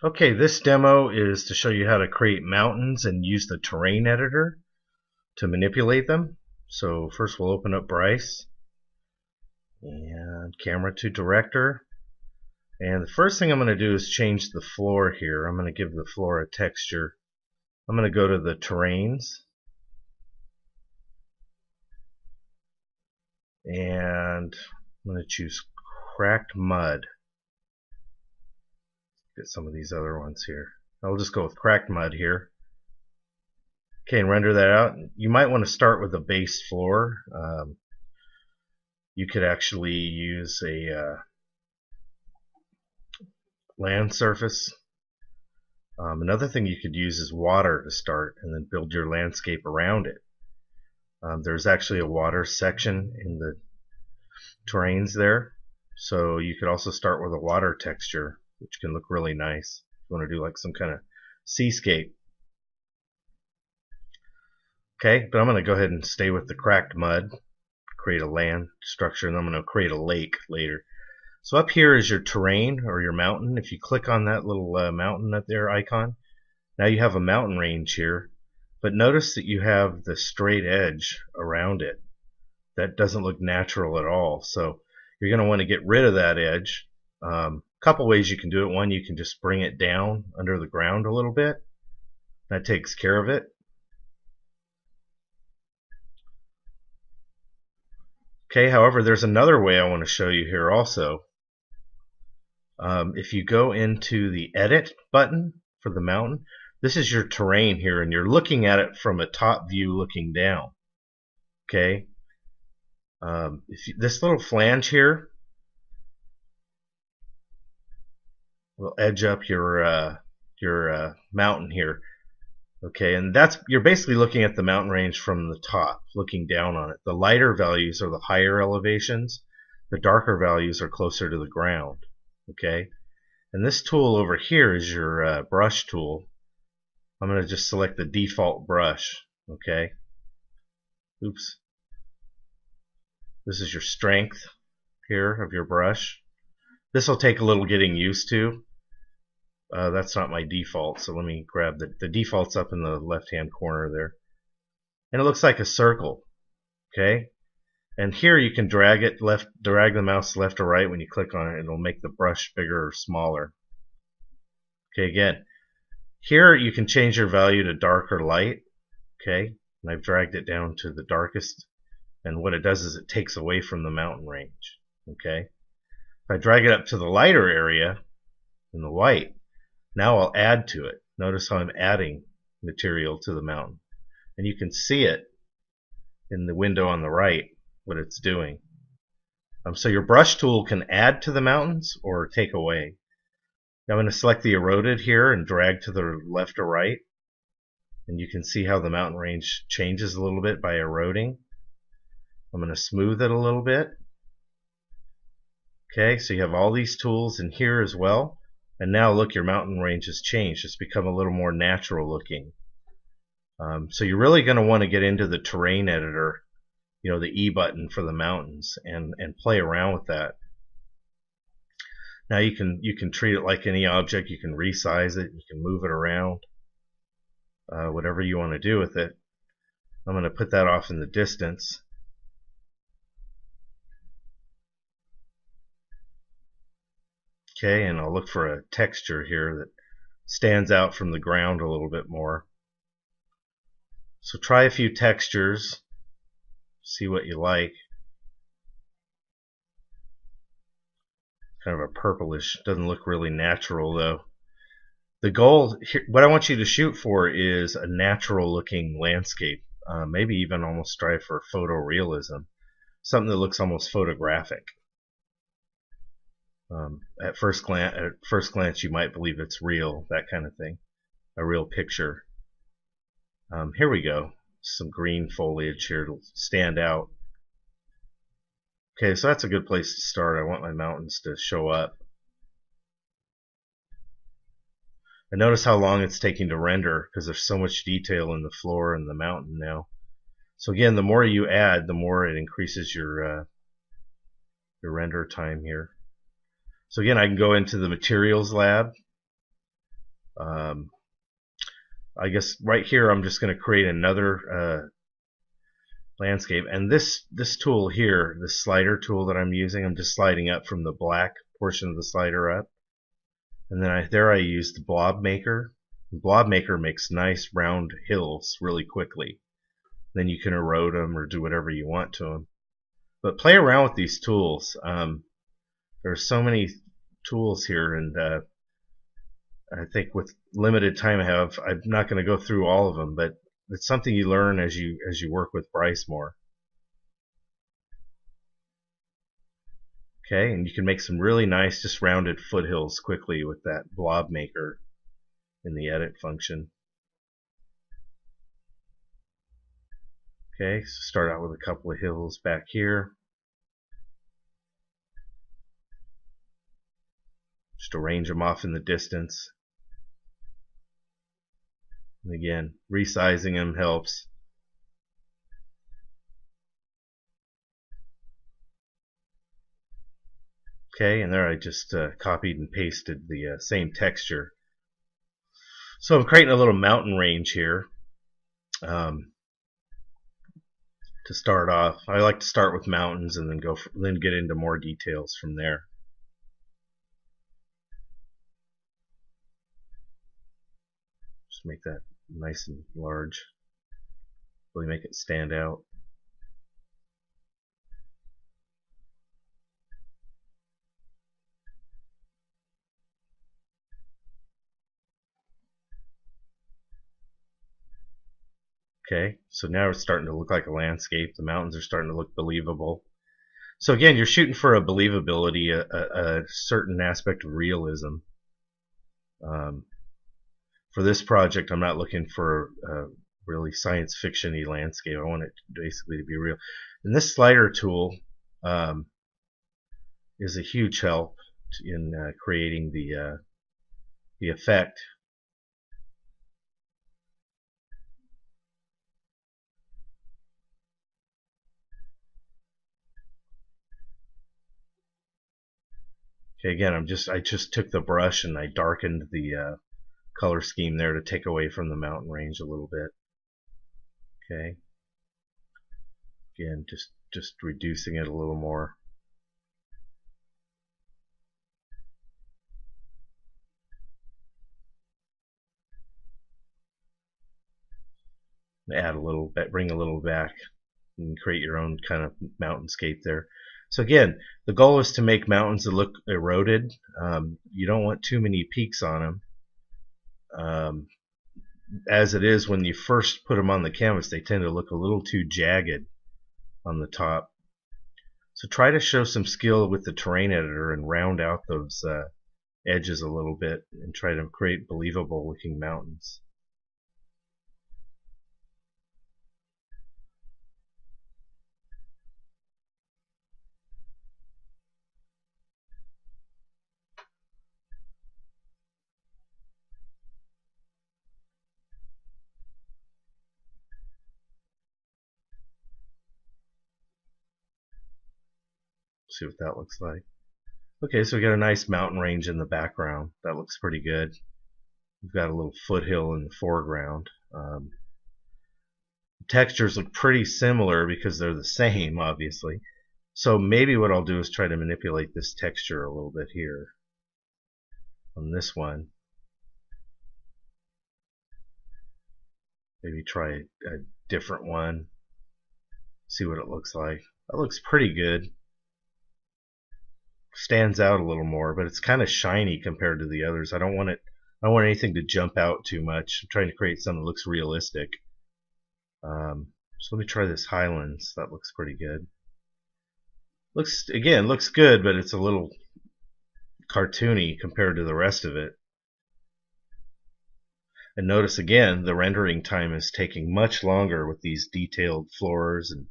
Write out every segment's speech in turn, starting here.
Okay, this demo is to show you how to create mountains and use the terrain editor to manipulate them. So first we'll open up Bryce and camera to director. And the first thing I'm going to do is change the floor here. I'm going to give the floor a texture. I'm going to go to the terrains and I'm going to choose cracked mud. Get some of these other ones here. I'll just go with cracked mud here. Okay, and render that out. You might want to start with a base floor. You could actually use a land surface. Another thing you could use is water to start and then build your landscape around it. There's actually a water section in the terrains there, so you could also start with a water texture, which can look really nice if you want to do like some kind of seascape. Okay, but I'm going to go ahead and stay with the cracked mud, create a land structure, and I'm going to create a lake later. So up here is your terrain or your mountain. If you click on that little mountain up there icon, now you have a mountain range here, but notice that you have the straight edge around it. That doesn't look natural at all. So you're going to want to get rid of that edge. Couple ways you can do it. One, you can just bring it down under the ground a little bit. That takes care of it. Okay, however, there's another way I want to show you here also. If you go into the edit button for the mountain, this is your terrain here, and you're looking at it from a top view looking down. Okay, this little flange here will edge up your mountain here. Okay, and you're basically looking at the mountain range from the top, looking down on it. The lighter values are the higher elevations. The darker values are closer to the ground. Okay, and this tool over here is your brush tool. I'm going to just select the default brush. Okay, oops. This is your strength here of your brush. This will take a little getting used to. That's not my default, so let me grab the default's up in the left hand corner there, and it looks like a circle. Okay, and here you can drag the mouse left or right. When you click on it, it'll make the brush bigger or smaller. Okay, again, here you can change your value to dark or light. Okay, and I've dragged it down to the darkest, and what it does is it takes away from the mountain range. Okay, if I drag it up to the lighter area in the white, now I'll add to it. Notice how I'm adding material to the mountain. And you can see it in the window on the right, what it's doing. So your brush tool can add to the mountains or take away. Now I'm going to select the eroded here and drag to the left or right. And you can see how the mountain range changes a little bit by eroding. I'm going to smooth it a little bit. Okay, so you have all these tools in here as well. And now look, your mountain range has changed. It's become a little more natural looking. So you're really going to want to get into the terrain editor, the E button for the mountains, and play around with that. Now you can treat it like any object. You can resize it. You can move it around. Whatever you want to do with it. I'm going to put that off in the distance. Okay, and I'll look for a texture here that stands out from the ground a little bit more. So try a few textures, see what you like. Kind of a purplish, doesn't look really natural though. The goal, what I want you to shoot for is a natural looking landscape. Maybe even almost strive for photorealism, something that looks almost photographic. At first glance, you might believe it's real, that kind of thing, a real picture. Here we go. Some green foliage here to stand out. Okay, so that's a good place to start. I want my mountains to show up. And notice how long it's taking to render because there's so much detail in the floor and the mountain now. So again, the more you add, the more it increases your render time here. So again, I can go into the materials lab Um, I guess right here I'm just going to create another landscape, and this tool here, this slider tool that I'm using, I'm just sliding up from the black portion of the slider up, and then I use the blob maker. The blob maker makes nice round hills really quickly. Then you can erode them or do whatever you want to them. But play around with these tools. There's so many tools here, and I think with limited time I have, I'm not going to go through all of them, but it's something you learn as you work with Bryce more. Okay, and you can make some really nice, just rounded foothills quickly with that blob maker in the edit function. Okay, so start out with a couple of hills back here. Just arrange them off in the distance. And again, resizing them helps. Okay, and there I just copied and pasted the same texture. So I'm creating a little mountain range here. To start off, I like to start with mountains and then get into more details from there. Just make that nice and large. Really make it stand out. Okay, so now it's starting to look like a landscape. The mountains are starting to look believable. So again, you're shooting for a believability, a certain aspect of realism. For this project, I'm not looking for a really science fiction-y landscape. I want it basically to be real. And this slider tool is a huge help in creating the effect. Okay, again, I just took the brush and I darkened the color scheme there to take away from the mountain range a little bit. Okay, again, just reducing it a little more. Add a little bit, bring a little back, and create your own kind of mountainscape there. So again, the goal is to make mountains that look eroded. You don't want too many peaks on them. As it is, when you first put them on the canvas, they tend to look a little too jagged on the top. So try to show some skill with the terrain editor and round out those edges a little bit and try to create believable looking mountains. See what that looks like. Okay, so we got a nice mountain range in the background. That looks pretty good. We've got a little foothill in the foreground. Textures look pretty similar because they're the same, obviously. So maybe what I'll do is try to manipulate this texture a little bit here on this one. Maybe try a different one. See what it looks like. That looks pretty good. Stands out a little more, but it's kind of shiny compared to the others. I don't want anything to jump out too much. I'm trying to create something that looks realistic. So let me try this Highlands. That looks pretty good. Looks good, but it's a little cartoony compared to the rest of it. And notice again, the rendering time is taking much longer with these detailed floors and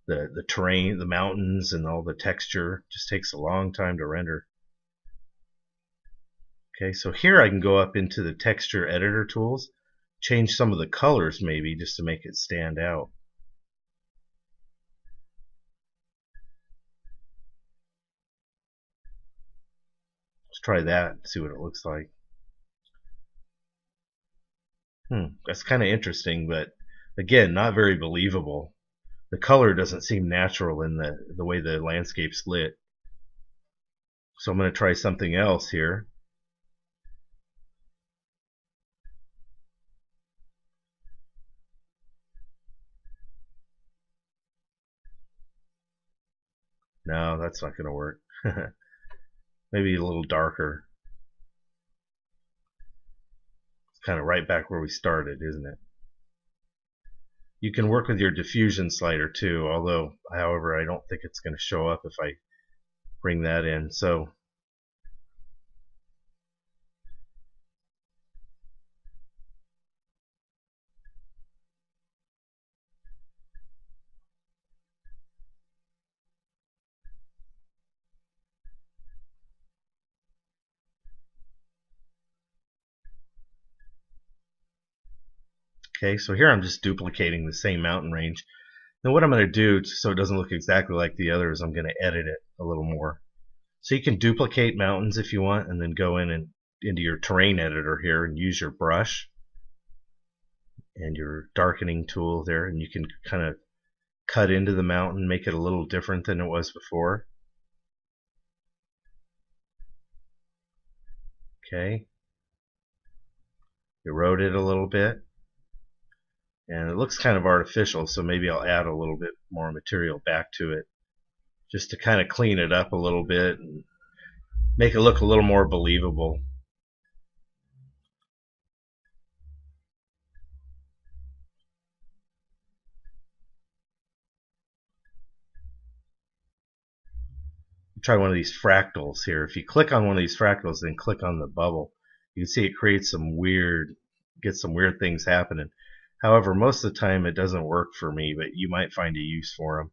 the terrain, the mountains, and all the texture. Just takes a long time to render. Okay, so here I can go up into the texture editor tools, change some of the colors maybe just to make it stand out. Let's try that and see what it looks like. That's kind of interesting, but again, not very believable. The color doesn't seem natural in the way the landscape's lit. So I'm going to try something else here. No, that's not going to work. Maybe a little darker. It's kind of right back where we started, isn't it? You can work with your diffusion slider too, although, however, I don't think it's going to show up if I bring that in. So okay, so here I'm just duplicating the same mountain range. Now what I'm going to do, so it doesn't look exactly like the others, I'm going to edit it a little more. So you can duplicate mountains if you want, and then go in and into your terrain editor here and use your brush and your darkening tool there, and you can kind of cut into the mountain, make it a little different than it was before. Okay, erode it a little bit, and it looks kind of artificial, so maybe I'll add a little bit more material back to it just to kind of clean it up a little bit and make it look a little more believable. Try one of these fractals here. If you click on one of these fractals, then click on the bubble, you can see it creates gets some weird things happening. However, most of the time it doesn't work for me, but you might find a use for them.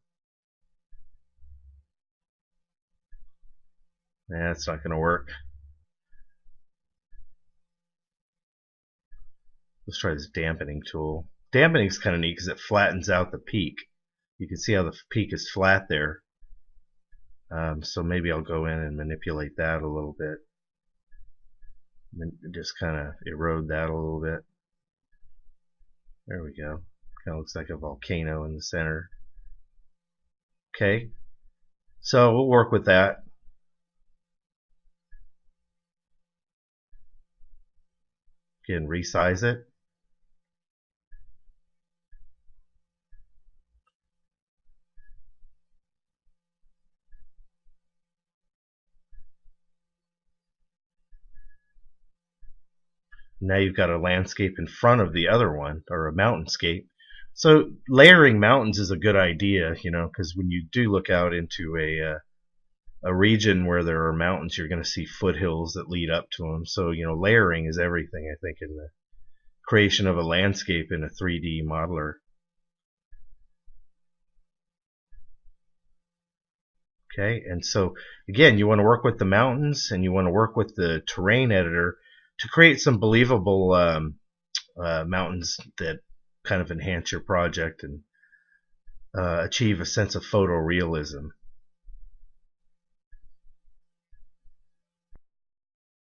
That's not going to work. Let's try this dampening tool. Dampening is kind of neat because it flattens out the peak. You can see how the peak is flat there. So maybe I'll go in and manipulate that a little bit. And just kind of erode that a little bit. There we go. Kind of looks like a volcano in the center. Okay, so we'll work with that. Again, resize it. Now you've got a landscape in front of the other one, or a mountainscape. So layering mountains is a good idea, because when you do look out into a region where there are mountains, you're going to see foothills that lead up to them. So layering is everything, I think, in the creation of a landscape in a 3D modeler. Okay, and so again, you want to work with the mountains and you want to work with the terrain editor to create some believable mountains that kind of enhance your project and achieve a sense of photorealism.